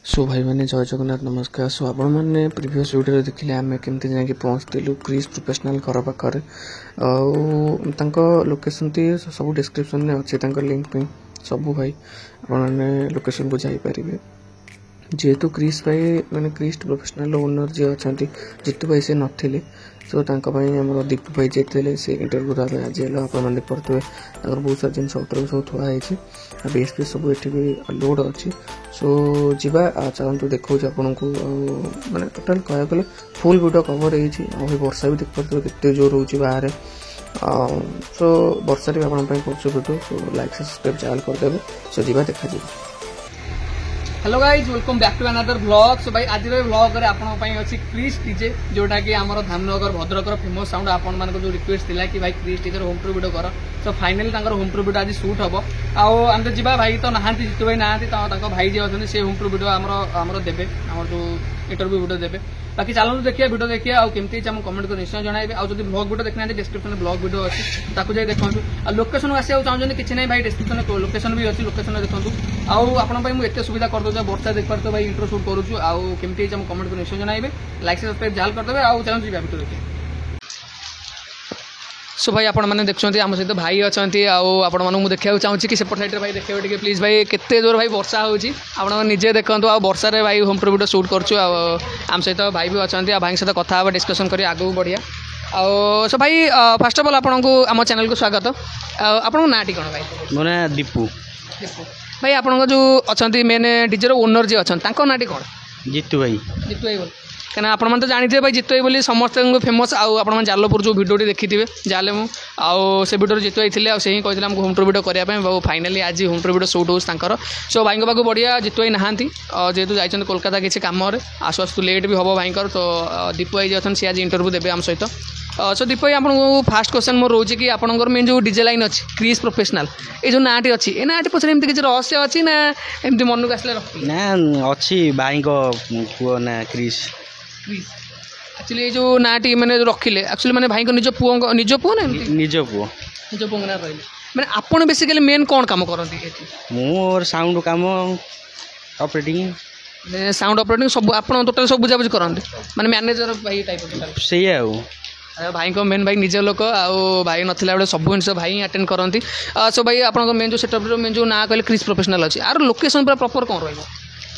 सो भाई मैंने जय जगन्नाथ नमस्कार। सो आपण मैंने प्रीवियस वीडियो देखिले आम केमती जाकि पहुँचलु क्रिज प्रोफेशनल घर पाखे लोकेशन टी सब डिस्क्रिप्शन में अच्छे लिंक पे सब भाई आपने लोकेशन को जापारे जेहेतु क्रिज भाई मैंने क्रिज प्रोफेशनल ओनर जी अच्छा जितु भाई से नथिले सो आम दीपू भाई जाते से इंटरव्यू देवा आज आपने देखते बहुत सारा जिन पत्र सब थुआई बेस बेस सब ये भी लोड अच्छी सो जीवा चलते देखा आपन को मैंने टोटाल कह गले फुल वीडियो कवर हो वर्षा भी देख पारे केते जोर हो बाहर सो वर्षा भी आपन कर video so like subscribe channel करदे सो जीवा देखा जी। Hello guys welcome back to another vlog. So भाई आज व्लॉग रे आपन पई अछि क्रिस डीजे जोटा कि हमर धामनगर भद्रकर फेमस साउंड आपन मान को जो रिक्वेस्ट थिला कि भाई Chris DJ home tour video कर सो फाइनली तांकर होम टूर वीडियो आज शूट हबो आउ हम तो जीवा भाई तो नहांती जितु भाई नहांती तो भाई जे अछन से होम टूर वीडियो हमर देबे हमर जो इंटरव्यू वीडियो देबे बाकी चलो देखिए वीडियो देखिए आउ केमती हम कमेंट कर निश्चय जणाइबे आउ जदी ब्लॉग वीडियो देखना डिस्क्रिप्शन में ब्लॉग वीडियो अछि ताकू जाय देखंतु आ लोकेशन आसी चाहते किसी ना भाई डिस्क्रिप्शन लोकेशन भी अच्छी लोकेशन देखंतु आउ आपन भाई मुझे सुविधा कर दो वर्षा देख पार भाई इंट्रो शूट करूँ आउ केमती हम कमेंट कर निश्चय जणाइबे लाइक सब्सक्राइब जाल करदेबे आउ चलो जी वीडियो देखिए। सो भाई आपण मैंने देखते आम सहित भाई अच्छा आपण मैं देखा चाहूँगी कि सेपट साइड भाई देखिए प्लीज भाई केते जोर भाई वर्षा होची आपण निजे देखो आ वर्षा रे भाई होम टूर वीडियो शूट करूँ आम सहित भाई भी अच्छा भाई सहित कथा डिस्कसन कर आगू बढ़िया आउ सो भाई फास्ट अफ ऑल आपन को आम चैनल को स्वागत आपन नाटी कौन भाई मो ना दीपू दीपू भाई आपन जो अच्छा मेन डीजे ओनर जी अच्छा नाटी कौन जीतू भाई बोल क्या आप तो जानते भाई जितु भाई समस्त फेमस आप जालपुर जो वीडियो देखी जाले से वीडियो जितु भाई थे से ही कहते हैं होम टूर वीडियो करने फाइनाली आज होम टूर वीडियो शूट होकर सो भाई पाक बढ़िया जितु भाई नहांती जेहेतु जाइए कोलकाता किसी कम आसु आसु लेट भी हम भाई तो दीपू भाई अच्छे सी आज इंटरव्यू देवे आम सहित सो दीपू भाई आपको फास्ट क्वेश्चन मोर रोचे कि आपंकर मेन जो डीजे लाइन अच्छी क्रिज प्रोफेशनल ये जो नाटी अच्छी ए नाटी पचर एमती किसी रहस्य अच्छी ना एमती मन को आसले ना अच्छी भाई पुओ ना क्रिज एक्चुअली ये जो नाटी मैंने रखिले एक्चुअली मैंने भाई को निज पुओ ना निज पुओ ना रही मैंने आपन बेसिकली मेन कौन काम करती मोर साउंड काम ऑपरेटिंग साउंड ऑपरेटिंग सब आप टोटल सब बुझाबुझी करते मैंने मैनेजर भाई टाइप से भाई को मेन भाई निज लोक आउ भाई नथिला बेले सब जिन भाई अटेंड करती सो भाई आप मेन जो सेटअप मेन जो ना कहले क्रिज प्रोफेशनल अच्छी आर लोकेशन पूरा प्रॉपर कौन रही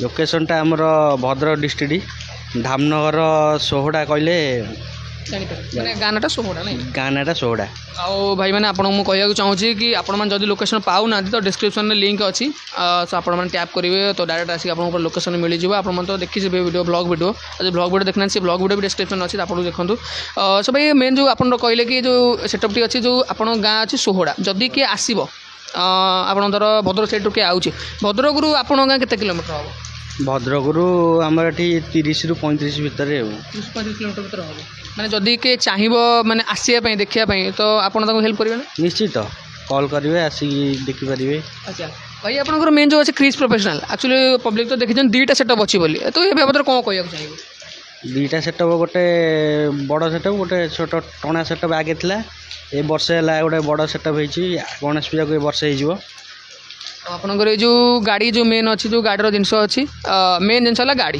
लोकेशन टा हमर भद्रक डिस्ट्रिक्ट धामनगर सोहड़ा कहले गानाटा सोहड़ा नहीं गानाटा सोहड़ा आउ भाई मैंने आपको कहूँ चाहूँगी कि आपड़ी लोकेशन पाऊना तो डिस्क्रिप्शन में लिंक अच्छी सो आप टैप करेंगे तो डायरेक्ट आसिक आप लोकेशन मिल जाए आप तो देखिए वीडियो ब्लॉग वीडियो देखना से ब्लॉग वीडियो भी डिस्क्रिप्शन अच्छी आप देखो सो भाई मेन जो आप कहले कि जो सेटअप टी अच्छी जो आप गाँ अच्छी सोहड़ा जदि किए आसो आप भद्रक साइड किए आउे भद्रक रू आप गाँ के किलोमीटर हम भद्रकरू आमर ये 30 ରୁ 35 भितर 35 किलोमीटर भितर हम मैंने जदि के चाहिए मैंने आसापी देखापी तो आपड़ हेल्प करेंगे निश्चित कॉल करेंगे आसिक देखिपारे। अच्छा भाई आपंकर मेन जो अच्छे क्रिज प्रोफेशनल एक्चुअली पब्लिक तो देखिए दुईटा सेटअप अच्छी बोली तो ये बाबद कौन कहना चाहिए दुईटा सेटअप गोटे बड़ सेटअप गोटे छोट टणा सेटअप आगे था ए वर्ष है गोटे बड़ सेटअप होती गणेश पूजा को वर्ष हो आपनकर जो गाड़ी जो मेन अच्छी जो गाड़ी जिनस अच्छी मेन जिनस है गाड़ी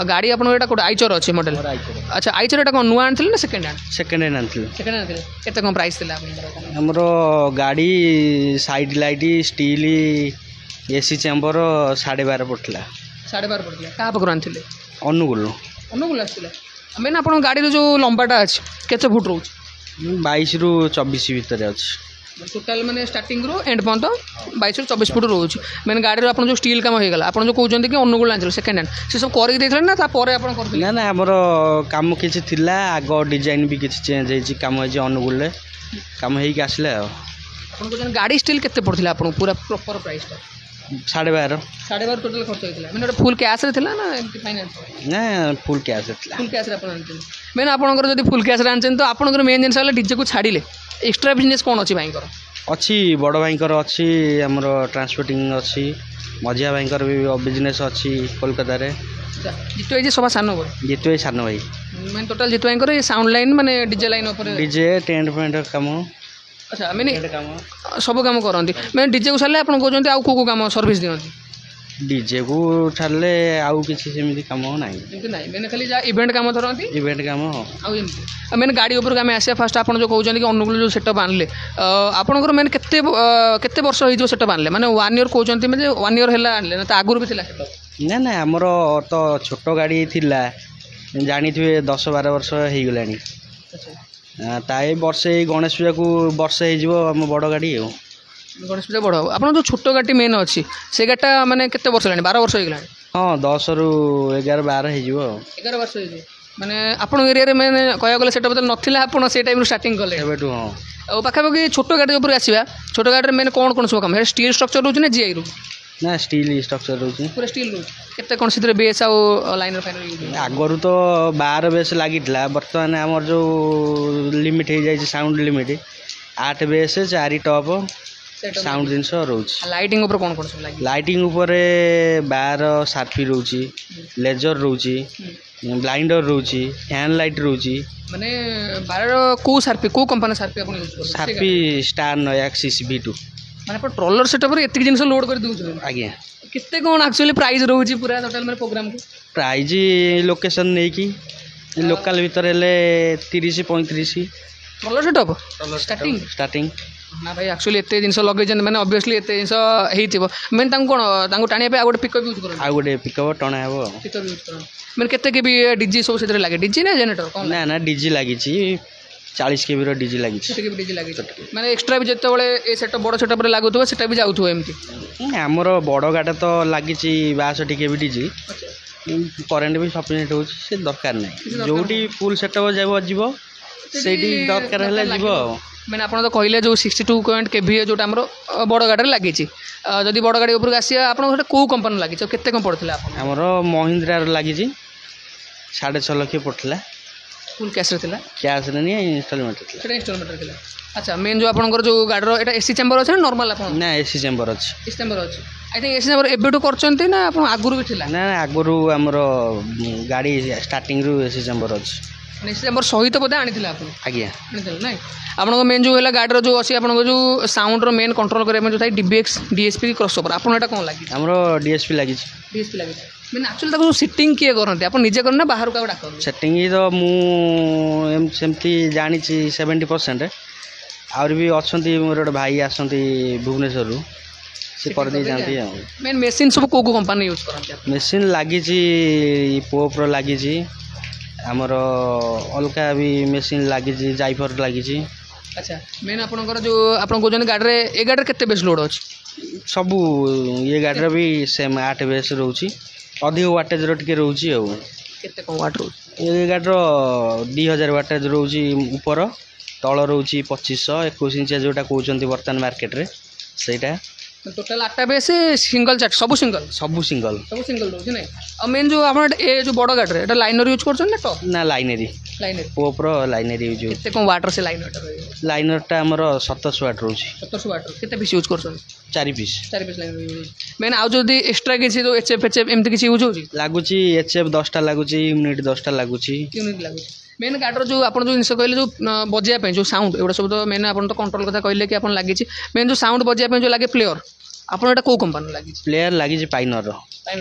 गाड़ी आप आइचर अच्छी मॉडल अच्छा आइचर एटा कौन नुआ आनी ना सेकेंड हैंड केते कौन प्राइस थिला हमर गाड़ी side light steel AC chamber 12.5 पड़ता 12.5 पड़ता क्या पाखर आनी अनुगुल आसला मेन आप गाड़ी जो लंबाटा अच्छी केते फुट रोच 22 ରୁ 24 भितर अच्छी टोटाल मैंने स्टार्टिंग रू एंड पर्यंत 22 ରୁ 24 फुट रोच मैंने गाड़ी आप जो स्टील कम होगा आप जो कहते कि अनुगुल आनी सेकेंड हैंड से सब करके ना ना ना आमर कम कि आग डिजाइन भी किसी चेंज हो कम अनुगुल कम होसले गाड़ी स्टील के पड़ता आप पूरा प्रॉपर प्राइस 12.5 टोटल खर्च होता है मैंने फुल कैश रे ना फाइनान्स ना फुल कैश फुल कैश मैंने आपंकर जब फुल कैश आनी तो आपंकर मेन जिन डीजे को छाड़े एक्स्ट्रा बिजनेस कौन अच्छी भाई अच्छी बड़ भाई अच्छी आमर ट्रांसपोर्टिंग अच्छी मझिया भाई भी बिजनेस अच्छी कोलकाता रे जितु भाई सभा सान जितु भाई सान भाई मैंने टोटाल जितु भाई साउंड लाइन माने डीजे लाइन डीजे टेंट फेंट काम अच्छा मैंने सब कम करती मैंने डीजे को सारे आप कहते कौ काम सर्विस दिखती डीजे को छाड़ले आउ किसी सेମିତି काम नाही एमती नाही मैंने खाली जा इवेंट काम धरती इवेंट काम आउ एमती मैंने गाड़ी ऊपर आम आसिया फास्ट आप जो कहते कि अनुकूल जो सेटअप आनले आपंकर मैंने केते वर्ष हो सेटअप आनले माने 1 ईयर कहते मैंने 1 ईयर है आनले ना तो आगुरी भी थिला सेटअप ना ना आमर तो छोट गाड़ी थिला जानी थे 10-12 वर्ष हो गलानी ताई वर्षे गणेश पूजा को वर्षे हो आम बड़ गाड़ी हो गणेश पूजा बड़ आप जो छोट गाड़ी मेन अच्छी से गाड़ीटा माने केते वर्ष है 12 वर्ष हो गलानी हाँ 10 ରୁ 11-12 हो 11 वर्ष हो माने आपण एरिया मैंने कह गले सेटअप नथिला आपण से टाइम स्टार्टिंग कले एबेटू हाँ और पाखापाखि छोट गाड़ी ऊपर आसवा छोट गाड़ी मैंने कौन कौन सब काम है स्टील स्ट्रक्चर रोचे ना जीआई रू ना स्टील स्ट्रक्चर रोचे पूरा स्टील रोचे केते कौन से बेस आ लाइनर फाइनर आगरू तो 12 बेस लगी बर्तमान आमर जो लिमिट हो जाए sound limit 8 bass 4 top sound जिनस रोचे लाइटिंग ऊपर कौन कौन सब लगी लाइटिंग ऊपर 12 सार्फी रोचे लेजर रोचे ब्लाइंडर रोचे फैन लाइट रोचे माने 12 को सार्फी को कंपनी सार्फी अपन यूज कर सार्फी स्टार नयाक्सिस V2 माने अपन ट्रोलर सेटअप रे एतिक जिंस लोड कर दउछ आज्ञा कितने कौन एक्चुअली प्राइस रोची पूरा टोटल मेरे प्रोग्राम को प्राइज लोकेशन नहीं कि लोकल भीतर हेले 30-35 ट्रोलर सेटअप स्टार्टिंग ना भाई एक्चुअली एते जिंस लगे मैंने ऑब्वियसली एते जिंस हेतिबो मैंने तांको कोन तांको टाणिया पे आ गोटे पिकअप यूज करो आ गोटे पिकअप टणा हेबो पिकअप यूज करो मैंने केते के भी डीजे सब सेतरे लागे डीजे ना जनरेटर कोन ना ना डीजे लागी 40 केबी रो डीजे लागी केते के भी डीजे लागे माने एक्स्ट्रा भी जते बळे ए सेटअप बड़ सेटअप रे लागुथबो सेटा भी जाउथबो एमती हमर बड़ गाटा तो लागी 62 केबी डीजे करेंट भी सफिशिएंट हो से दरकार नहीं जोटी फुल सेटअप जाबो जीवो सेडी दरकार हले जीवो मैंने आप कहले जो 62 केवी जो बड़ गाड़ी लगी जदि बड़ गाड़ी ऊपर आसिया आप कौ कंपनी लगी केते कम पड़ता आमर महिंद्रा लगी 6.5 लाख पड़ता फुल कैश रे कैश नहीं इनस्टॉलमेंट इनस्टॉलमेंट अच्छा मेन जो आपंकर जो गाड़ी एसी चैम्बर अच्छे नॉर्मल आप ना एसी चैम्बर अच्छे एसी चैम्बर अच्छे आई थिंक एसी चैम्बर एबेटू करछंती ना आप आगुरु भी थिला ना आगुरु हमर गाड़ी स्टार्टिंग रु एसी चैम्बर अच्छे एसी चैम्बर सहित बोधे आनी आप आज्ञा आनी ना आपन मेन जो है गाड़ी जो अच्छी आप जो साउंड मेन कंट्रोल करने जो था DBX DSP क्रॉसओवर आपन एटा कोन लागी हमरो DSP लागी DSP लागी मैंने एक्चुअली ताको सेटिंग किए करनते आप निजे करना बाहर का डाक सेटिंग तो मु सेमती जानी 70% आउर भी अच्छी मोर गोटे भाई आसती भुवनेश्वर से कर दे जानती मेन मेसिन सब को कंपनी यूज करते मेसिन लगी पोप्र लगी आमर अलका भी मेसिन लगी जाइफर लगी अच्छा मेन आपनकर जो आपन गोजन गाड़ी रे ए गाड़ी केते बेस लोड अछि सबू ये गाड़ी भी सेम 8 बेस रोची अधिक वाटेज रो टिके रोची आ केते कम वाट रो ये गाड़ी 2000 वाटेज रोची ऊपर तल रोची 2500-21 इंच जोटा कहते बर्तमान मार्केट रे सेटा टोटल 8 बेस सिंगल चार्ट सब सिंगल रोची नै आ मेन जो आपण ए जो बड़ गाड़ी रे एटा लाइनर यूज करछन ना टॉप ना लाइनरी पोप्रो लाइनरी यूज केते कम वाटर से लाइनर टा हमर 700 वाट रोची 700 वाट केते पीस यूज करछन 4 पीस लाइनर मेन आ जदी एक्स्ट्रा किसी तो HF एमती किसी यूज होजी लागुची HF 10 टा लागुची यूनिट 10 टा लागुची मेन गाड़ी जो आप जो जिन कहले जो बजाया जो साउंड एवढा सब तो मेन आप तो कंट्रोल कथा कहले कि लगी मेन जो साउंड बजाया जो लगे प्लेयर आप कौ कंपनी लगी प्लेयर लगी पाइनर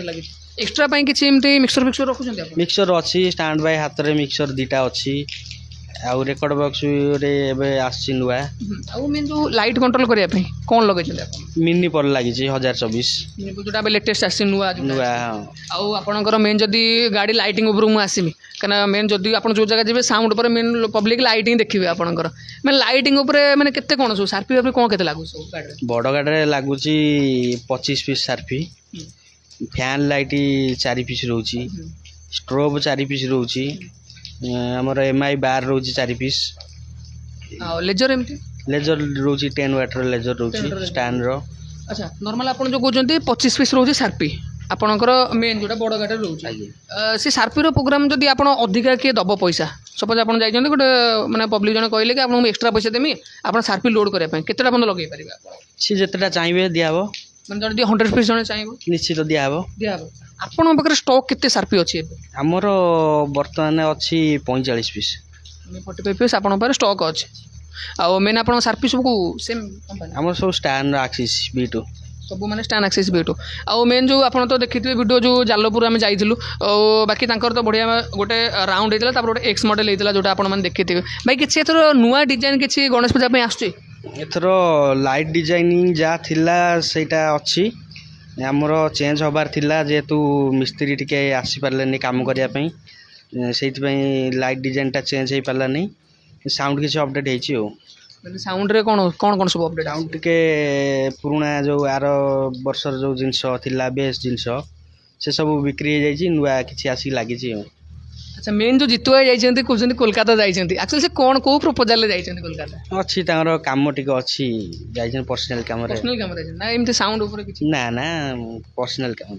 लगी एक्स्ट्रा किसी एमती मिक्सर फिक्सर रखुଛନ୍ତି मिक्सर अच्छी स्टैंड बाय हाथ रे मिक्सर दीटा अच्छी आउ रेकर्ड बॉक्स रे एबे आसी नुआ आउ मेन जो लाइट कंट्रोल करिया पे कोन लगे छले आपण मिनी पर लागि छी 1024 जोटा बे लेटेस्ट आसी नुआ नुआ आउ आपनकर मेन जदी गाड़ी लाइटिंग ऊपर मु आसीमी कना मेन जदी आपण जो जगह जेबे साउंड पर मेन पब्लिक लाइटिंग देखिबे आपनकर मेन लाइटिंग ऊपर माने केते कोन सो सार्फी पे कोन केते लागु सो गाड़ी बड़ गाड़ी रे लागु छी 25 piece Sharpy fan light 4 piece रोची स्ट्रोब 4 पीस रोची हमर MI बार रोची 4 पीस आ लेजर एमती लेजर रोची 10 वाट रो लेजर रोची स्टैंड रो अच्छा नॉर्मल आपण जो कहउचंती 25 पीस रोची सार्फी आपणकर मेन जोटा बड़ गाड़ी रोची से सार्फी रो प्रोग्राम जदी आपण अधिका के दबो पैसा सपोज आपण जाई जंती गोटे माने पब्लिक जने कहले कि आपण एक्स्ट्रा पैसा देमी आपण सार्फी लोड करे पय केतेटा बंद लगै परिबा आपण सी जेतेटा चाहिबे दियाबो माने जदी 100 पीस जने चाहिबो निश्चित दियाबो आपण पाखरे स्टॉक केते सार्फी अछि हमर वर्तमान अछि 45 पीस 45 पीस आपण पाखरे स्टॉक अछि आ मेन आपण सार्फी सब को सेम कंपनी हमर सब स्टैंड एक्सिस V2 सब माने स्टैंड एक्सेस B2 आउ मेन जो आपन तो देखिथिबे वीडियो जो जालपुर आमे जाइथिलु बाकी तांकर तो बढ़िया गोटे राउंड हेतला तापर गोटे एक्स मॉडल हेतला जोटा आपन माने देखिथिबे भाई किछि एथरो नुवा डिजाइन किछि गणेश पूजा पे आछे एथर लाइट डिजाइनिंग जहाँ थिला सेटा अच्छी आमर चेंज हबार थिला जेहेतु मिस्त्री टिके आसी पारलेनी काम करिया पई सेइथिपई लाइट डिजाइनटा चेंज हो पारानी साउंड किसी अपडेट होइछि ओ साउंड रे कोन कोन कोन सब अपडेट साउंड टिके पुराना जो आर वर्षर जो जिनस थिला बेस जिनस से सब बिक्री हो जाइछि नुआ किछि आसी लागिछि ओ अच्छा मेन जो जितु भाई जाइछन्ती कहउछन्ती कोलकाता जाइछन्ती एक्चुअली से कोन को प्रपोजल ले जाइछन्ती कोलकाता अच्छी तांगर काम टिके अच्छी जाइछन पर्सनल काम रे ना एमती साउंड ऊपर किछि ना ना पर्सनल काम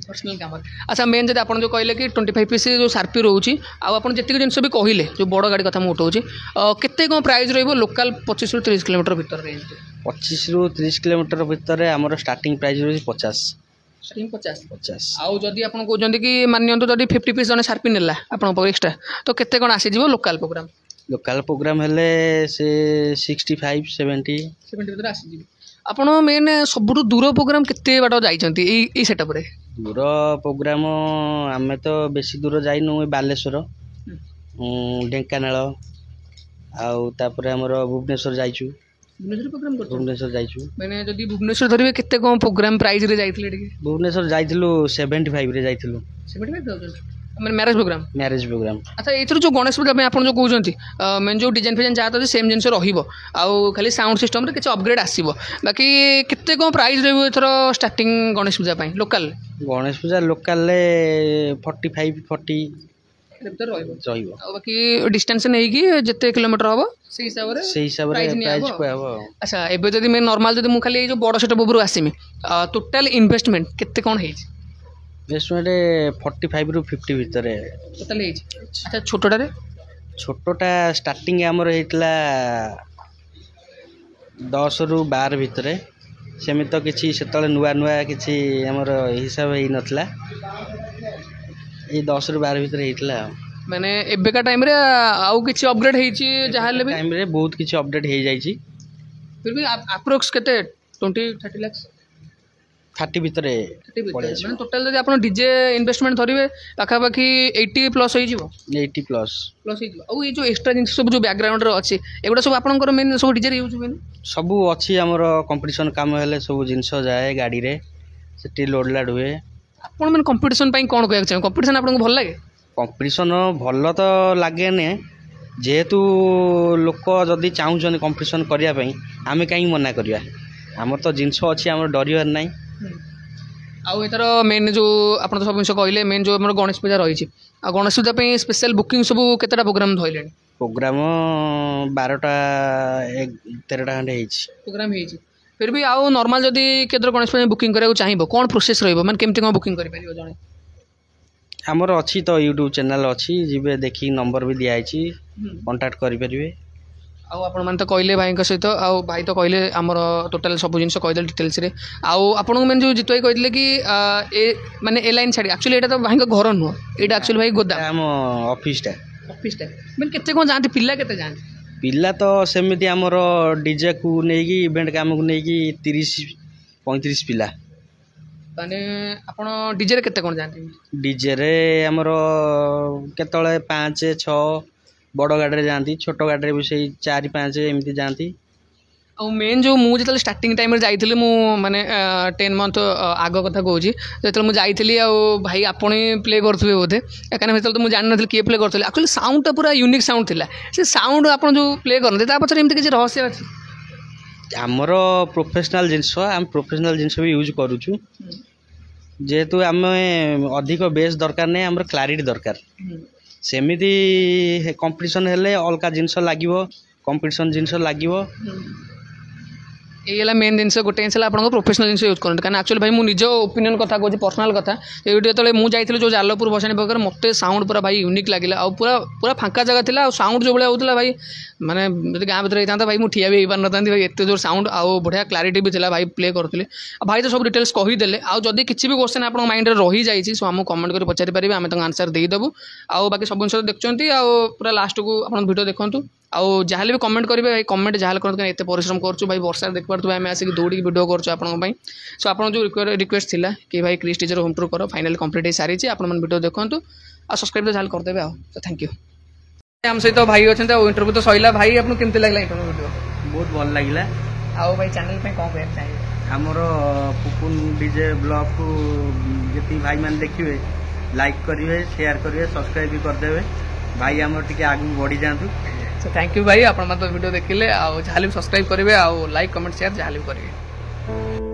अच्छा मेन जदि आपन जो कहले कि 25 पीस जो सार्पी रहउछि आ आपन जति जिंस भी कहले जो बड़ गाड़ी कथा मु उठाउछि केते कोन प्राइस रहइबो लोकल 25 रु 30 किलोमीटर भीतर रेंज 25 रु 30 किलोमीटर भीतर हमर स्टार्टिंग प्राइस रहउछि 50 50 आउ जदि आपन कहउछन्ती कि मानियंतु जदि 50 पीस जने सार्पी नेला आपन पर एक्स्ट्रा तो केते कोन आसी जिवो लोकल प्रोग्राम हेले से 65 70 भीतर आसी जिवो आपन मेन सबुठु दूर प्रोग्राम केते बाटो जाइछन्ती ई सेटअप रे दूर प्रोग्राम आमे तो बेसी दूर जाइनु बालेश्वर ढेंकानाल आउ तापर हमर भुवनेश्वर जाइछु भुवनेश्वर जाइछु माने जदि भुवनेश्वर धरिबे केते कोन प्रोग्राम प्राइस रे जाइथिले टिके भुवनेश्वर जाइथिलु 75 रे जाइथिलु 75000 माने मैरिज प्रोग्राम अच्छा एथरो जो गणेश पूजा में आपन जो कहउछन्ती मेन जो डिजाइन फेजन जात अछि सेम जिंस रहिबो आउ खाली साउंड सिस्टम रे किछ अपग्रेड आसीबो बाकी केते कोन प्राइस रहइबो एथरो स्टार्टिंग गणेश पूजा पई लोकल गणेश पूजा लोकल ले 45 40 भीतर रहिबो आ बाकी डिस्टेंस नै कि जते किलोमीटर हबो से हिसाब रे प्राइस को हबो अच्छा एबे जदि मैं नॉर्मल जदि मु खाली जो बड़ सेटअप ऊपर आसीमी टोटल इन्वेस्टमेंट केते कोन हेछि इन्वेस्टमेंट 45 रु 50 भीतर टोटल हेछि अच्छा छोटोटा स्टार्टिंग हमर हेतला 10 रु 12 भीतर सेमि तो किछि सेतले नुआ किछि हमर हिसाब हेइ नथला ए 10 रु 12 भीतर हेतला माने एबेका टाइम रे आउ किछि अपग्रेड हेछि जहाले भी टाइम रे बहुत किछि अपडेट हे जाइछि फिर भी अप्रोक्स केते 20-30 लाख 30 भीतर माने टोटल जदि आपण डीजे इन्वेस्टमेंट धरिबे पाखा पाखी 80 प्लस होई जिवो 80 प्लस होई जिवो आ ए जो एक्स्ट्रा जिंस सब जो बैकग्राउंड रे अछि एगुडा सब आपनकर मेन सब डीजे रे यूज होय सब अछि हमर कंपटीशन काम हेले सब जिंस जाए गाड़ी रे सेटी लोड लाड हुए आपण मन कंपटीशन पई कोन कहय छै कंपटीशन आपन को भल लागे कंपटीशन भल तो लगे ने जेहेतु लोक जदि चाहूँ कंपटीशन करने आम कहीं मना करिया आमर तो जिनस अच्छी आम डर ना आउ एथर मेन जो आप सब जिन कहले मेन जो गणेश पूजा रही गणेश पूजा स्पेशल बुकिंग सब केतेटा प्रोग्राम धरले प्रोग्राम 12टा 13टा खंडे प्रोग्राम फिर भी आउ नॉर्मल जदि केतर गणेश पूजा बुकिंग करा चाहिए कौन प्रोसेस रही केमती कौन बुकिंग कर जड़े आमर अच्छी तो यूट्यूब चैनल अच्छी जी देखी नंबर भी दिखाई कांटेक्ट करें आपण तो कहले भाई सहित आउ भाई तो कहले आमर टोटाल सब जिन कहदे डिटेल्स रे आउ आपन मेन जो जितु भाई कहते कि ए माने ए लाइन छाड़ी एक्चुअली एटा तो भाई घर नुह एटा एक्चुअली भाई गोदाम ऑफिस मैंने केते कोन जानते पिल्ला केते जानते पिल्ला तो सेमिति आमर डीजे को नेकी इवेंट काम को नेकी 30-35 पिला ताने आपण डीजे रे केते कोन जानते डीजे रे आमर केतळे 5-6 बड़ गाड़ी रे जानती छोट गाड़ी रे भी से 4-5 एमती जानती आ मेन जो मु जो स्टार्टिंग टाइम जाइली मु माने 10 मंथ आग कथा कहूँ जो मुझे जाइली आ भाई आपण प्ले करेंगे बोधे कहीं तो मुझे जान नी किए प्ले करते एक्चुअली साउंड पूरा यूनिक साउंड थिला से साउंड आप जो प्ले करते पचर एमती किसी रहस्य अच्छी आमर प्रोफेशनल जिनस आम प्रोफेशनल जिनस भी यूज करूँ जेहेतु आम अधिक बेस दरकार नहीं आमर क्लारिटी दरकार सेमिति कंपटीशन हेले अलग जिनस लगे कंपटीशन जिनस लगे ये मेन जिन गोटे जिन आप प्रोफेशनल जिन यूज करते हैं एक्चुअली भाई मुझे निज ओपिनियन कथा कहूँ पर्सनाल कथा ये जो मुझे जो जालपुर भसाणी पाखे मत साउंड पूरा भाई यूनिक लगे पूरा पूरा फांका जगह था साउंड जो भाई होता भाई माने गाँ भर होता भाई मुझे ठिया भी हो पार भाई एत जोर साउंड आउ बढ़िया क्लारिटी भी था भाई प्ले करते भाई तो सब डिटेल्स कहीदेले आदि किसी भी क्वेश्चन आप माइंड में रही जाइए सो आमको कमेंट कर पचारि पारे आम आंसर देदेबू आउ बाकी सब जिन देखते पूरा लास्ट को आप वीडियो देखूँ आउ जहाँ भी कमेंट करेंगे भाई कमेंट जहाँ करते एत परिश्रम करूँ भाई वर्षा देख पारे आम आसिक दौड़ी वीडियो करूँ आपंपाई सो आप जो रिक्वेस्ट थिला कि भाई क्रिस टीचर होम टूर कर फाइनाली कंप्लीट हो सारी आप वीडियो देखो आ सब्सक्राइब तो जहाँ करदे सो थैंक यू आम सहित भाई अच्छा इंटरव्यू तो सैला भाई आपको केमती लगला इंटरव्यू वीडियो बहुत भल लगे आउ भाई चैनल पे कौन कहना चाहिए आमर पुपुन डीजे ब्लॉग को जी भाई मैंने देखिए लाइक करेंगे शेयर करेंगे सब्सक्राइब भी करदे भाई आम टे आगे बढ़ी जातु सो थैंक यू भाई आप वीडियो देखिले जहाँ भी सब्सक्राइब करेंगे लाइक कमेंट शेयर जहाँ भी करेंगे।